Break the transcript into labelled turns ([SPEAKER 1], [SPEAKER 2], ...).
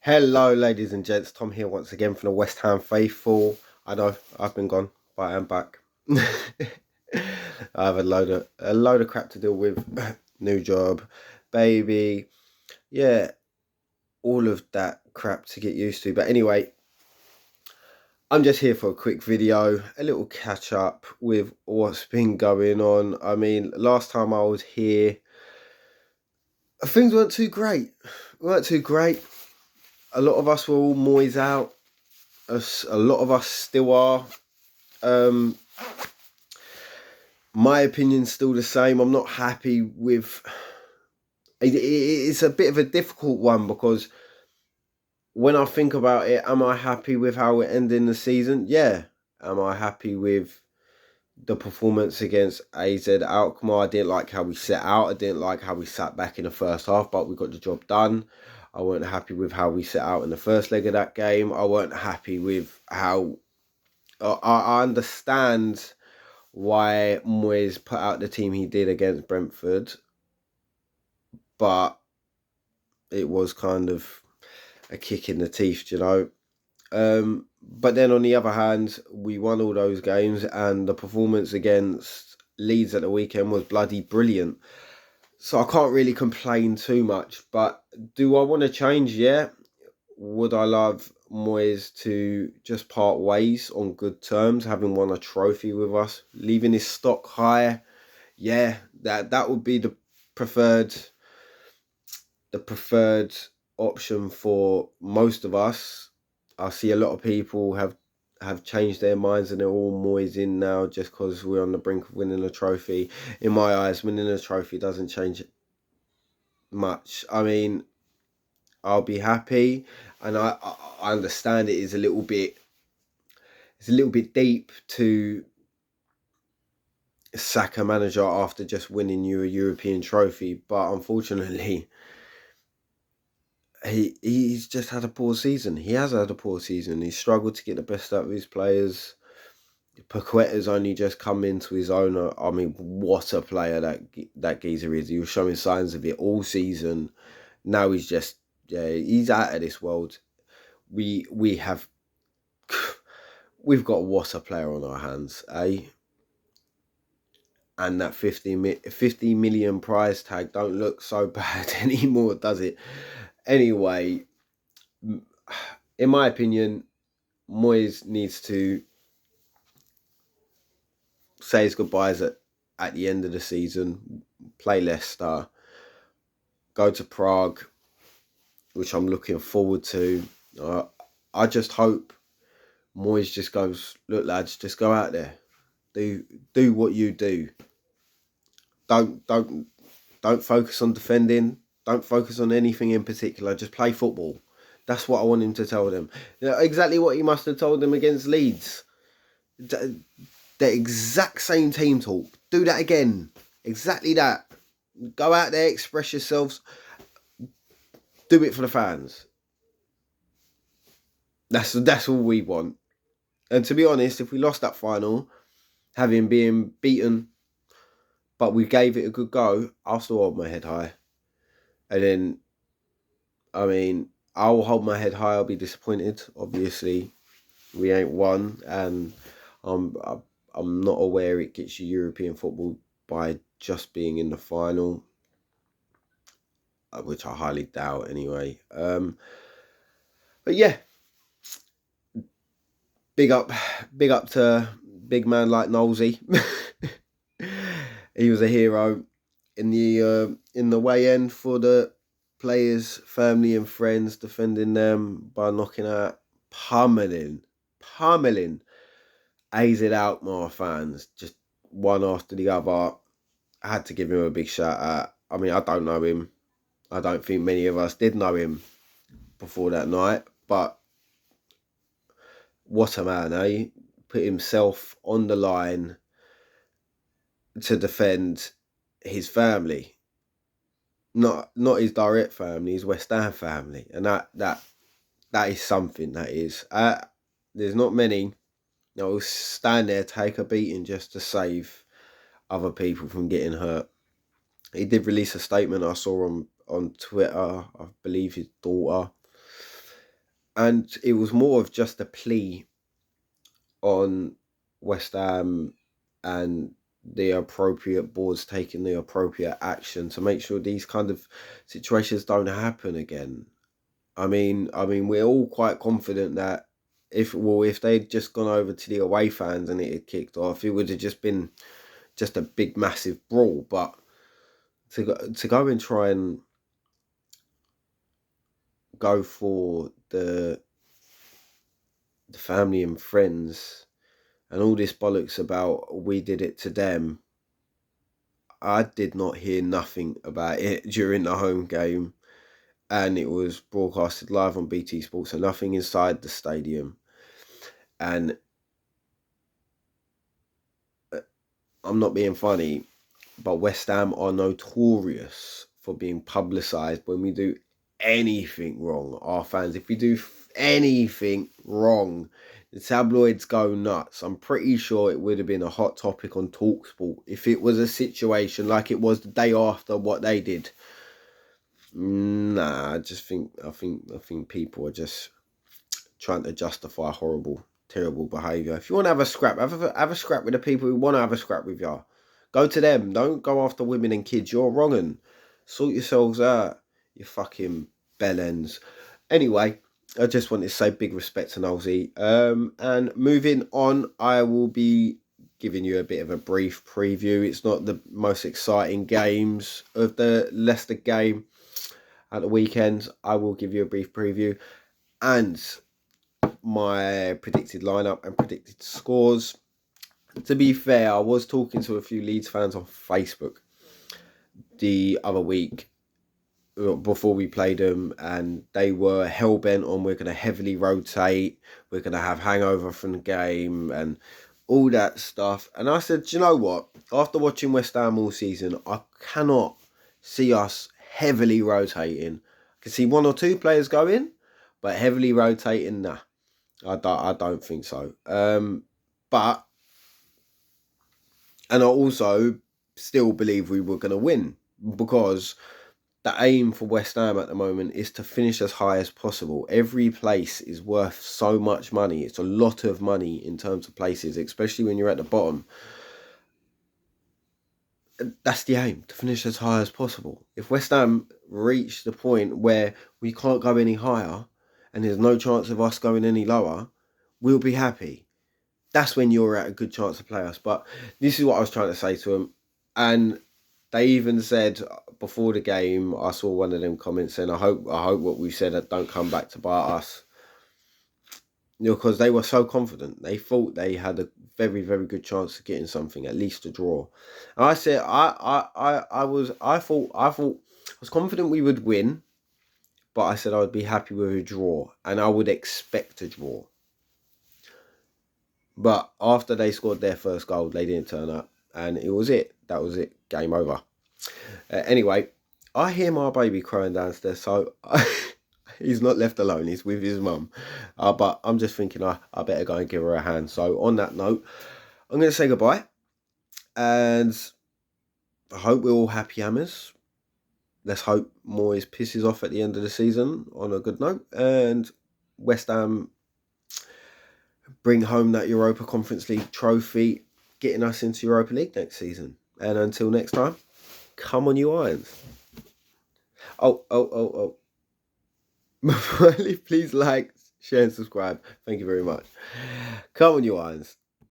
[SPEAKER 1] Hello, ladies and gents. Tom here once again from the West Ham Faithful. I know I've been gone, but I am back. I have a load of crap to deal with. New job, baby, yeah, all of that crap to get used to. But anyway, I'm just here for a quick video, a little catch up with what's been going on. I mean, last time I was here, things weren't too great. weren't too great. A lot of us were all moist out. A lot of us still are. Um, my opinion's still the same. I'm not happy with. It's a bit of a difficult one because when I think about it, am I happy with how we're ending the season? Yeah. Am I happy with the performance against AZ Alkmaar? I didn't like how we set out. I didn't like how we sat back in the first half, but we got the job done. I weren't happy with how we set out in the first leg of that game. I weren't happy with how. I understand why Moyes put out the team he did against Brentford, but it was kind of a kick in the teeth, you know. But then on the other hand, we won all those games, and the performance against Leeds at the weekend was bloody brilliant. So I can't really complain too much. But do I want to change? Yeah. Would I love Moyes to just part ways on good terms, having won a trophy with us, leaving his stock high? Yeah, that would be preferred the preferred option for most of us. I see a lot of people have changed their minds and they're all Moyes in now just because we're on the brink of winning a trophy. In my eyes, winning a trophy doesn't change much. I mean, I'll be happy, and I understand it's a little bit deep to sack a manager after just winning you a European trophy, but unfortunately he's just had a poor season. He has had a poor season. He's struggled to get the best out of his players. Paqueta's only just come into his own. I mean, what a player that geezer is. He was showing signs of it all season. Now he's just, yeah, he's out of this world. We have we've got what a player on our hands, eh? And that 50 million prize tag don't look so bad anymore, does it? Anyway, in my opinion, Moyes needs to say his goodbyes at the end of the season, play Leicester, go to Prague, which I'm looking forward to. I just hope Moyes just goes, look lads, just go out there, do what you do. Don't focus on defending. Don't focus on anything in particular. Just play football. That's what I want him to tell them. Exactly what he must have told them against Leeds. The exact same team talk. Do that again. Exactly that. Go out there, express yourselves. Do it for the fans. That's all we want. And to be honest, if we lost that final, having been beaten, but we gave it a good go, I'll still hold my head high. And then, I mean, I'll hold my head high. I'll be disappointed. Obviously, we ain't won, and I'm not aware it gets you European football by just being in the final, which I highly doubt anyway. But yeah, big up to big man like knollsey. He was a hero in the way end for the players, family and friends, defending them by knocking out, pummeling AZ Alkmaar fans, just one after the other. I had to give him a big shout out. I mean, I don't know him. I don't think many of us did know him before that night, but what a man, eh? Put himself on the line to defend his family. Not his direct family, his West Ham family. And that is something, that is. There's not many that will stand there, take a beating just to save other people from getting hurt. He did release a statement I saw on Twitter, I believe his daughter, And it was more of just a plea on West Ham and the appropriate boards taking the appropriate action to make sure these kind of situations don't happen again. I mean, we're all quite confident that if they'd just gone over to the away fans and it had kicked off, it would have just been just a big massive brawl. But to go and try and go for the family and friends and all this bollocks about we did it to them, I did not hear nothing about it during the home game, and it was broadcasted live on BT Sports, so nothing inside the stadium. And I'm not being funny, but West Ham are notorious for being publicised when we do anything wrong. Our fans, if we do anything wrong, the tabloids go nuts. I'm pretty sure it would have been a hot topic on TalkSport if it was a situation like it was the day after what they did. Nah, I think people are just trying to justify horrible, terrible behaviour. If you want to have a scrap, have a scrap with the people who want to have a scrap with you. Go to them. Don't go after women and kids. You're wrong and sort yourselves out, you fucking bellends. Anyway, I just wanted to say big respect to knollsey. And moving on, I will be giving you a bit of a brief preview. It's not the most exciting games of the Leicester game at the weekend. I will give you a brief preview and my predicted lineup and predicted scores. To be fair, I was talking to a few Leeds fans on Facebook the other week before we played them, and they were hell-bent on we're going to heavily rotate, we're going to have hangover from the game and all that stuff. And I said, do you know what? After watching West Ham all season, I cannot see us heavily rotating. I can see one or two players going, but heavily rotating, nah. I don't think so. But I also still believe we were going to win, because the aim for West Ham at the moment is to finish as high as possible. Every place is worth so much money. It's a lot of money in terms of places, especially when you're at the bottom. That's the aim, to finish as high as possible. If West Ham reach the point where we can't go any higher and there's no chance of us going any lower, we'll be happy. That's when you're at a good chance to play us. But this is what I was trying to say to them. And they even said before the game, I saw one of them comments saying, I hope what we said don't come back to bite us. Because they were so confident. They thought they had a very, very good chance of getting something, at least a draw. And I said, I was confident we would win, but I said I would be happy with a draw and I would expect a draw. But after they scored their first goal, they didn't turn up. And it was it. That was it. Game over. Anyway, I hear my baby crying downstairs. So he's not left alone. He's with his mum. But I'm just thinking I better go and give her a hand. So on that note, I'm going to say goodbye. And I hope we're all happy hammers. Let's hope Moyes pisses off at the end of the season on a good note. And West Ham bring home that Europa Conference League trophy, getting us into Europa League next season. And until next time, come on you Irons. Oh. Please like, share and subscribe. Thank you very much. Come on you Irons.